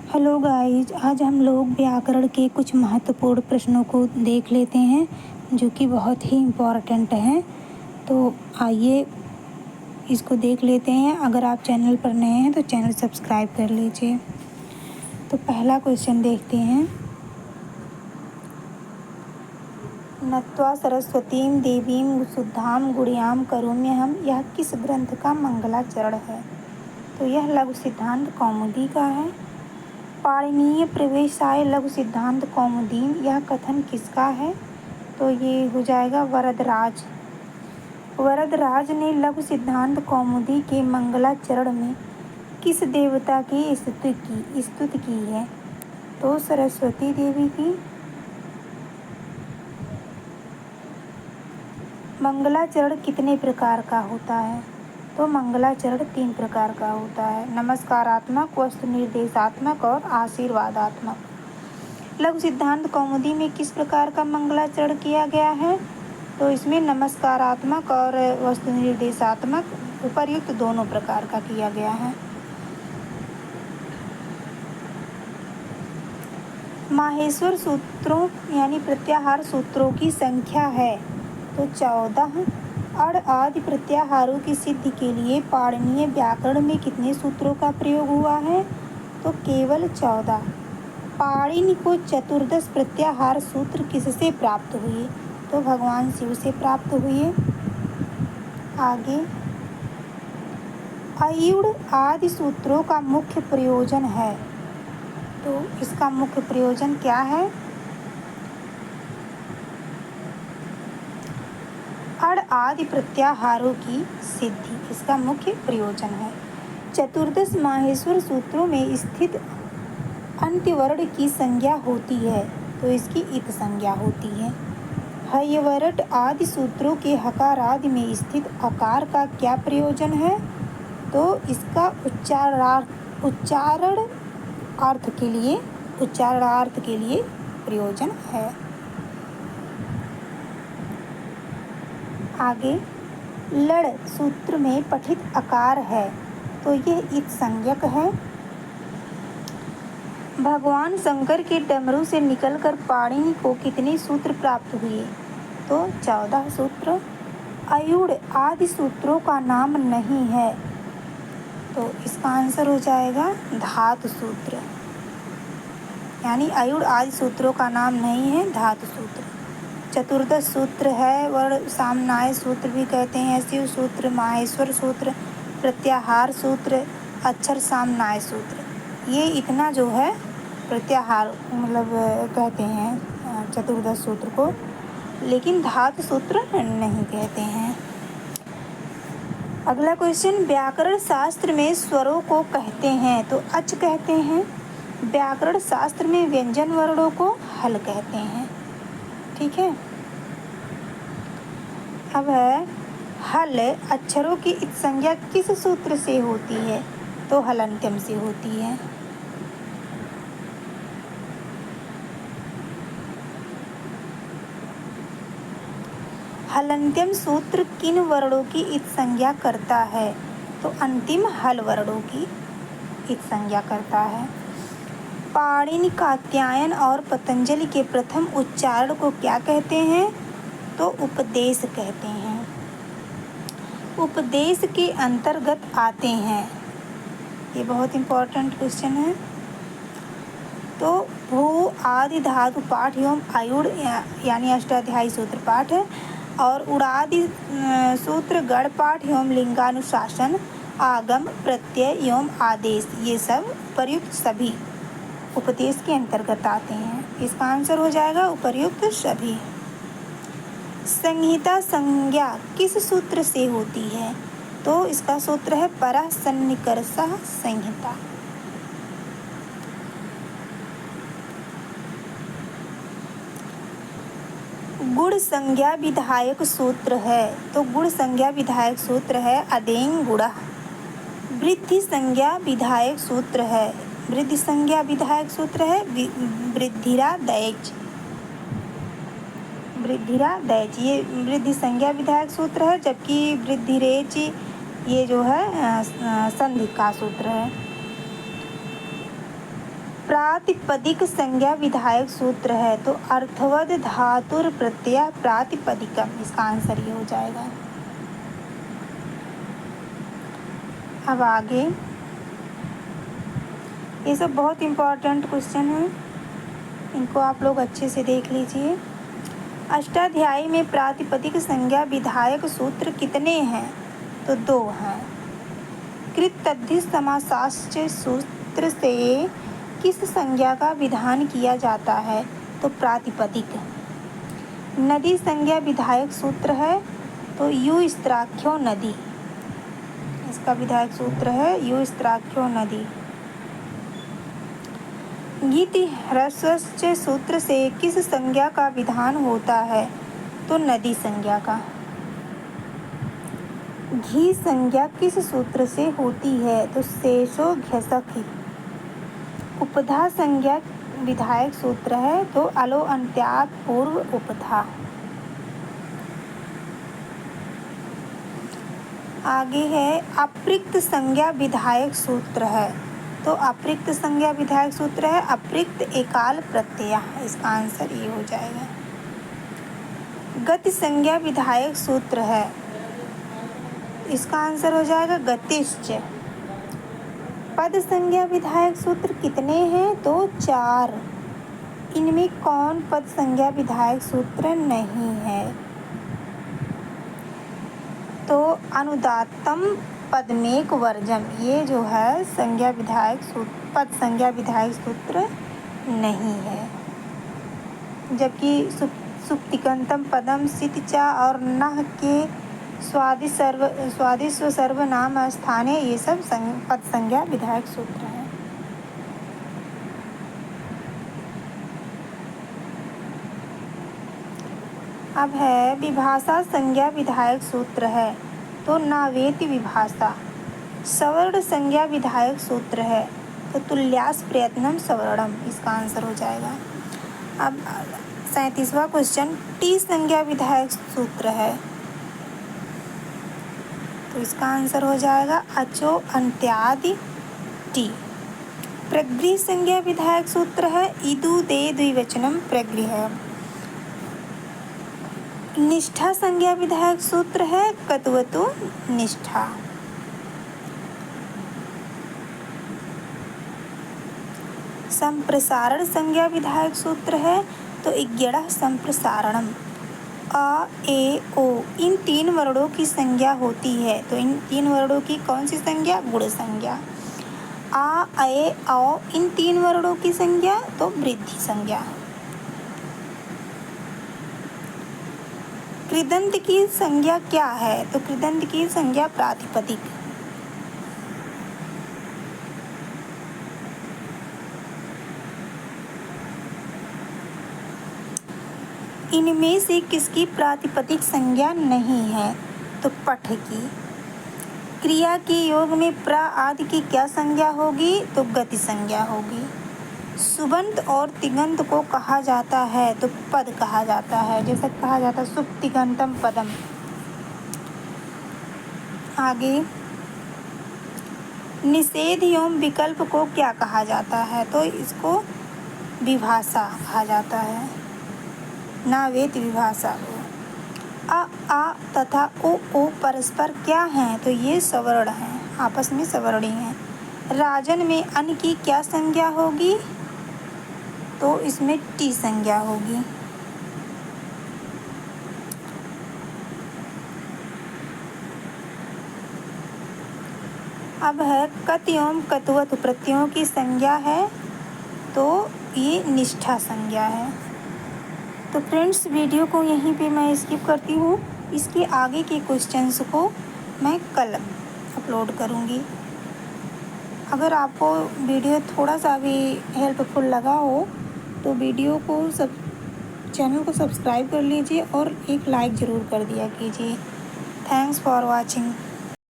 Hello guys, आज हम लोग व्याकरण के कुछ महत्वपूर्ण प्रश्नों को देख लेते हैं जो कि बहुत ही इम्पोर्टेंट हैं। तो आइए इसको देख लेते हैं। अगर आप चैनल पर नए हैं तो चैनल सब्सक्राइब कर लीजिए। तो पहला क्वेश्चन देखते हैं। नत्वा सरस्वतीं देवीं शुद्धां गुह्यं करोम्यहम्, यह किस ग्रंथ का मंगलाचरण है? तो यह लघु सिद्धांत कौमुदी का है। पाणिनीय प्रवेशाय लघु सिद्धांत कौमुदी, यह कथन किसका है? तो ये हो जाएगा वरदराज। वरदराज ने लघु सिद्धांत कौमुदी के मंगलाचरण में किस देवता की स्तुति की है? तो सरस्वती देवी की। मंगलाचरण कितने प्रकार का होता है? तो मंगलाचरण 3 प्रकार का होता है, नमस्कारात्मक, वस्तु निर्देशात्मक और आशीर्वादात्मक। लघु सिद्धांत कौमुदी में किस प्रकार का मंगलाचरण किया गया है? तो इसमें नमस्कारात्मक और वस्तु निर्देशात्मक उपर्युक्त दोनों प्रकार का किया गया है। माहेश्वर सूत्रों यानी प्रत्याहार सूत्रों की संख्या है तो 14। अड़ आदि प्रत्याहारों की सिद्धि के लिए पाणिनीय व्याकरण में कितने सूत्रों का प्रयोग हुआ है? तो केवल 14। पाणिनि को चतुर्दश प्रत्याहार सूत्र किससे प्राप्त हुए? तो भगवान शिव से प्राप्त हुए। आगे, अयुड़ आदि सूत्रों का मुख्य प्रयोजन है, तो इसका मुख्य प्रयोजन क्या है? अड़ आदि प्रत्याहारों की सिद्धि इसका मुख्य प्रयोजन है। चतुर्दश माहेश्वर सूत्रों में स्थित अंत्यवर्ण की संज्ञा होती है तो इसकी इत संज्ञा होती है। हयवरट आदि सूत्रों के हकार आदि में स्थित अकार का क्या प्रयोजन है? तो इसका उच्चारणार्थ के लिए प्रयोजन है। आगे, लड़ सूत्र में पठित अकार है तो यह इत संज्ञक है। भगवान शंकर के डमरू से निकलकर पाणिनि को कितने सूत्र प्राप्त हुए? तो 14 सूत्र। अयुड़ आदि सूत्रों का नाम नहीं है तो इसका आंसर हो जाएगा धातु सूत्र, यानी अयुड़ आदि सूत्रों का नाम नहीं है धातु सूत्र। चतुर्दश सूत्र है, वर्ण सामनाय सूत्र भी कहते हैं, शिव सूत्र, माहेश्वर सूत्र, प्रत्याहार सूत्र, अक्षर सामनाय सूत्र। ये इतना जो है प्रत्याहार मतलब कहते हैं चतुर्दश सूत्र को, लेकिन धातु सूत्र नहीं कहते हैं। अगला क्वेश्चन, व्याकरण शास्त्र में स्वरों को कहते हैं तो अच कहते हैं। व्याकरण शास्त्र में व्यंजन वर्णों को हल कहते हैं। ठीक है। अब है हल अक्षरों की इत संज्ञा किस सूत्र से होती है? तो हलन्त्यम से होती है। हलन्त्यम सूत्र किन वर्णों की इत संज्ञा करता है? तो अंतिम हल वर्णों की इत संज्ञा करता है। पाणिनि, कात्यायन और पतंजलि के प्रथम उच्चारण को क्या कहते हैं? तो उपदेश कहते हैं। उपदेश के अंतर्गत आते हैं, ये बहुत इम्पोर्टेंट क्वेश्चन है। तो भू आदि धातु पाठ एवं आयुड़ यानी अष्टाध्यायी सूत्र पाठ है, और उड़ादि सूत्र गण पाठ एवं लिंगानुशासन, आगम, प्रत्यय एवं आदेश, ये सब उपर्युक्त सभी उपदेश के अंतर्गत आते हैं। इसका आंसर हो जाएगा उपर्युक्त सभी। संहिता संज्ञा किस सूत्र से होती है? तो इसका सूत्र है परः सन्निकर्षः संहिता। गुण संज्ञा विधायक सूत्र है तो गुण संज्ञा विधायक सूत्र है अदें गुणः। वृद्धि संज्ञा विधायक सूत्र है वृद्धिरादैच। ये वृद्धि संज्ञा विधायक सूत्र है, जबकि वृद्धिरेच ये जो है संधि का सूत्र है। प्रातिपदिक संज्ञा विधायक सूत्र है तो अर्थवद धातुर प्रत्यय प्रातिपदिकम, इसका आंसर ये हो जाएगा। अब आगे, ये सब बहुत इम्पोर्टेंट क्वेश्चन है, इनको आप लोग अच्छे से देख लीजिए। अष्टाध्यायी में प्रातिपदिक संज्ञा विधायक सूत्र कितने हैं? तो 2 हैं। कृत तद्धि समासाश्च सूत्र से किस संज्ञा का विधान किया जाता है? तो प्रातिपदिक। नदी संज्ञा विधायक सूत्र है तो यु स्त्राख्यो नदी, इसका विधायक सूत्र है यु स्त्राख्यो नदी। गीति ह्रस्वश्च सूत्र से किस संज्ञा का विधान होता है? तो नदी संज्ञा का। घी संज्ञा किस सूत्र से होती है? तो शेषो घ्यसखी। उपधा संज्ञा विधायक सूत्र है तो अलो अंत्यात् पूर्व उपधा। आगे है अप्रिक्त संज्ञा विधायक सूत्र है तो अप्रिक्त संज्ञा विधायक सूत्र है अप्रिक्त एकाल प्रत्यय, इसका आंसर ये हो जाएगा। गति संज्ञा विधायक सूत्र है, इसका आंसर हो जाएगा गतिश्च। पद संज्ञा विधायक सूत्र कितने हैं? तो 4। इनमें कौन पद संज्ञा विधायक सूत्र नहीं है? तो अनुदात्तम पदमेक वर्जम, ये जो है संज्ञा विधायक सूत्र, पद संज्ञा विधायक सूत्र नहीं है। जबकि सुप्तिकंतम पदम सितचा और नह के स्वादिस्व सर्वनाम स्थाने, ये सब पद संज्ञा विधायक सूत्र हैं। अब है विभाषा संज्ञा विधायक सूत्र है तो नावेति विभाषा। सवर्ण संज्ञा विधायक सूत्र है तो तुल्यास प्रयत्नम सवर्णम, इसका आंसर हो जाएगा। अब 37वां क्वेश्चन, टी संज्ञा विधायक सूत्र है तो इसका आंसर हो जाएगा अचो अंत्यादि टी। प्रगृह संज्ञा विधायक सूत्र है इदु दे द्विवचनम प्रगृह। निष्ठा संज्ञा विधायक सूत्र है कत्वतु निष्ठा। संप्रसारण संज्ञा विधायक सूत्र है तो इज्ञणः संप्रसारणम। अ ए ओ इन 3 वर्णों की संज्ञा होती है तो इन 3 वर्णों की कौन सी संज्ञा? गुण संज्ञा। आ ए औ इन 3 वर्णों की संज्ञा तो वृद्धि संज्ञा। कृदंत की संज्ञा क्या है? तो कृदंत की संज्ञा प्रातिपदिक। इनमें से किसकी प्रातिपदिक संज्ञा नहीं है? तो पठ की। क्रिया के योग में प्र आदि की क्या संज्ञा होगी? तो गति संज्ञा होगी। सुबंत और तिगंत को कहा जाता है तो पद कहा जाता है, जैसे कहा जाता है सुप्तिगंतम पदम। आगे, निषेध एवं विकल्प को क्या कहा जाता है? तो इसको विभाषा कहा जाता है, नावेत विभाषा को। आ तथा ओ परस्पर क्या हैं? तो ये सवर्ण हैं, आपस में सवर्णी हैं। राजन में अन की क्या संज्ञा होगी? तो इसमें टी संज्ञा होगी। अब है कत एवं कत्वत प्रत्ययों की संज्ञा है तो ये निष्ठा संज्ञा है। तो फ्रेंड्स, वीडियो को यहीं पे मैं स्किप करती हूँ। इसके आगे के क्वेश्चंस को मैं कल अपलोड करूँगी। अगर आपको वीडियो थोड़ा सा भी हेल्पफुल लगा हो तो चैनल को सब्सक्राइब कर लीजिए और एक लाइक ज़रूर कर दिया कीजिए। Thanks for watching.